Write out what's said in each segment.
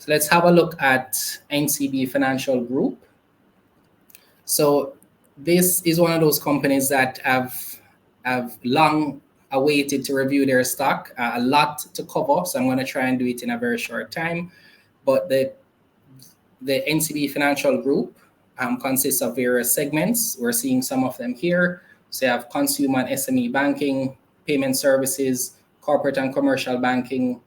So let's have a look at NCB Financial Group. So this is one of those companies that have long awaited to review their stock. A lot to cover, so I'm going to try and do it in a very short time. But the NCB Financial Group consists of various segments. We're seeing some of them here. So you have consumer and SME banking, payment services, corporate and commercial banking,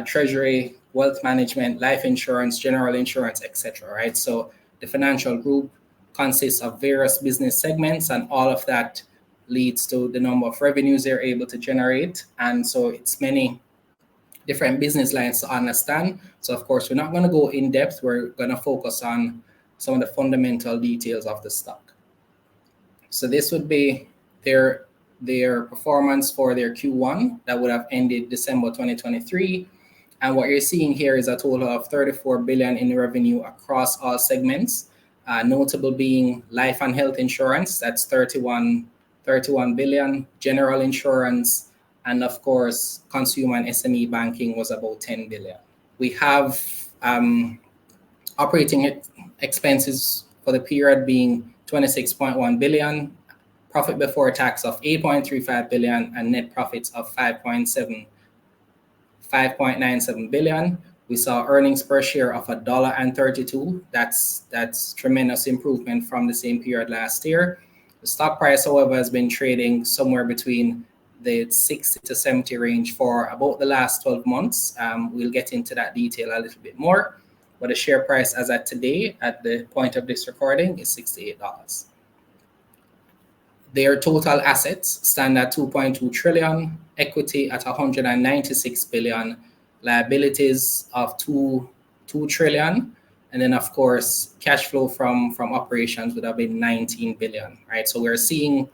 treasury, wealth management, life insurance, general insurance, etc. Right? So the financial group consists of various business segments, and all of that leads to the number of revenues they're able to generate. And so it's many different business lines to understand. So of course, we're not going to go in depth. We're going to focus on some of the fundamental details of the stock. So this would be their performance for their Q1 that would have ended December 2023. And what you're seeing here is a total of 34 billion in revenue across all segments. Notable being life and health insurance, that's 31 billion, general insurance, and of course, consumer and SME banking was about 10 billion. We have operating expenses for the period being 26.1 billion, profit before tax of 8.35 billion, and net profits of 5.97 billion. We saw earnings per share of $1.32. That's tremendous improvement from the same period last year. The stock price, however, has been trading somewhere between the 60 to 70 range for about the last 12 months. We'll get into that detail a little bit more. But the share price as at today, at the point of this recording, is $68. Their total assets stand at 2.2 trillion, equity at 196 billion, liabilities of 2 trillion, and then of course cash flow from operations would have been 19 billion, right? So we're seeing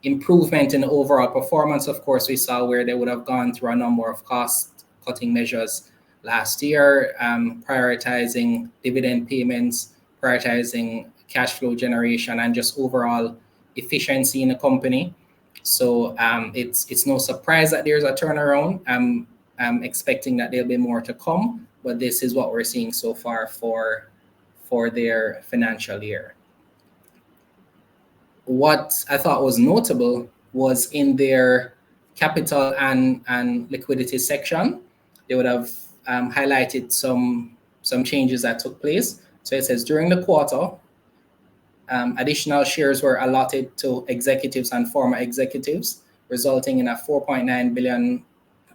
improvement in the overall performance. Of course, we saw where they would have gone through a number of cost cutting measures last year, prioritizing dividend payments, prioritizing cash flow generation, and just overall efficiency in the company. So it's no surprise that there's a turnaround. I'm expecting that there'll be more to come, but this is what we're seeing so far for their financial year. What I thought was notable was in their capital and liquidity section, they would have highlighted some changes that took place. So it says during the quarter, additional shares were allotted to executives and former executives, resulting in a 4.9 billion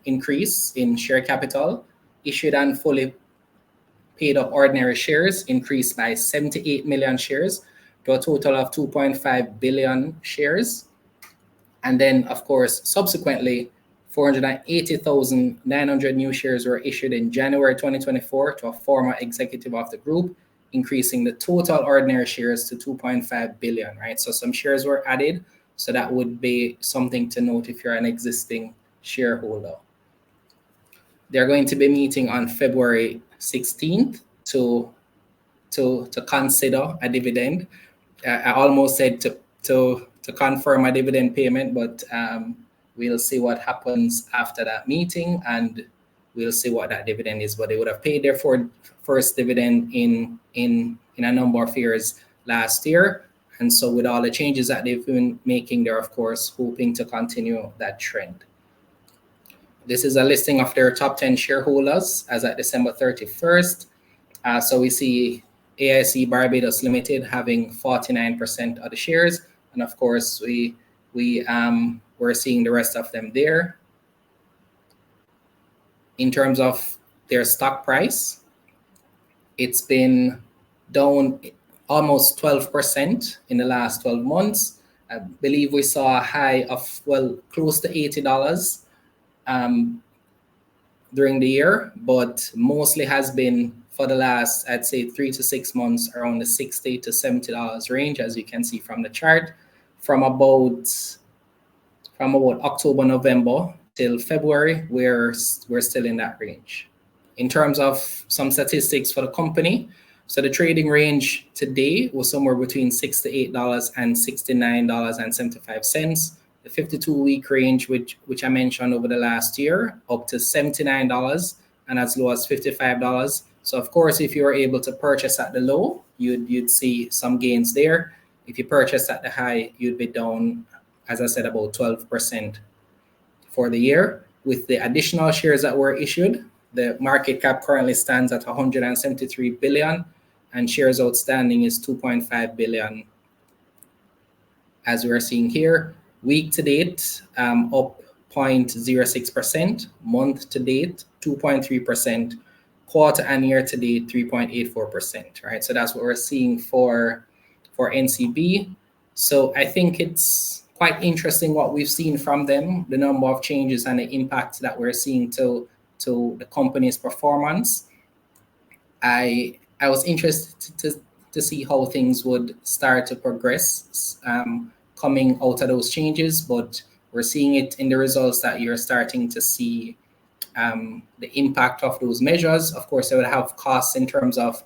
increase in share capital. Issued and fully paid up ordinary shares increased by 78 million shares to a total of 2.5 billion shares. And then, of course, subsequently, 480,900 new shares were issued in January 2024 to a former executive of the group, increasing the total ordinary shares to 2.5 billion, right? So some shares were added. So that would be something to note if you're an existing shareholder. They're going to be meeting on February 16th to consider a dividend. I almost said to confirm a dividend payment, but we'll see what happens after that meeting, and we'll see what that dividend is. But they would have paid their first dividend in a number of years last year. And so with all the changes that they've been making, they're of course hoping to continue that trend. This is a listing of their top 10 shareholders as at December 31st. So we see AIC Barbados Limited having 49% of the shares. And of course, we're seeing the rest of them there. In terms of their stock price, it's been down almost 12% in the last 12 months. I believe we saw a high of, well, close to $80 during the year, but mostly has been for the last, I'd say 3 to 6 months, around the $60 to $70 range, as you can see from the chart. From about October, November till February, we're still in that range. In terms of some statistics for the company, so the trading range today was somewhere between $68 and $69.75. The 52-week range, which I mentioned over the last year, up to $79 and as low as $55. So of course, if you were able to purchase at the low, you'd see some gains there. If you purchase at the high, you'd be down, as I said, about 12% for the year. With the additional shares that were issued, the market cap currently stands at 173 billion and shares outstanding is 2.5 billion. As we're seeing here, week to date, up 0.06%, month to date, 2.3%, quarter and year to date, 3.84%, right? So that's what we're seeing for NCB. So I think it's quite interesting what we've seen from them, the number of changes and the impact that we're seeing to the company's performance. I was interested to see how things would start to progress coming out of those changes, but we're seeing it in the results that you're starting to see the impact of those measures. Of course, they would have costs in terms of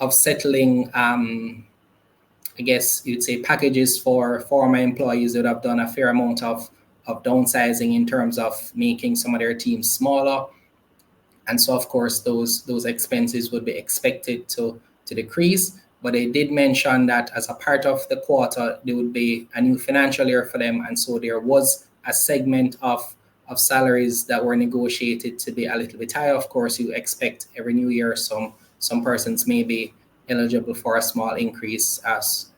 settling, I guess you'd say, packages for former employees that have done a fair amount of downsizing in terms of making some of their teams smaller. And so, of course, those expenses would be expected to decrease. But they did mention that as a part of the quarter, there would be a new financial year for them. And so there was a segment of salaries that were negotiated to be a little bit higher. Of course, you expect every new year some persons may be eligible for a small increase, as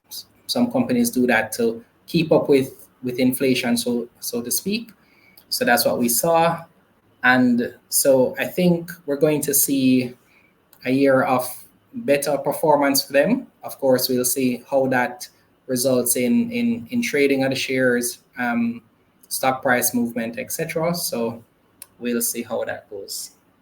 some companies do that to keep up with inflation, so to speak. So that's what we saw. And so I think we're going to see a year of better performance for them. Of course, we'll see how that results in trading of the shares, stock price movement, etc. So we'll see how that goes.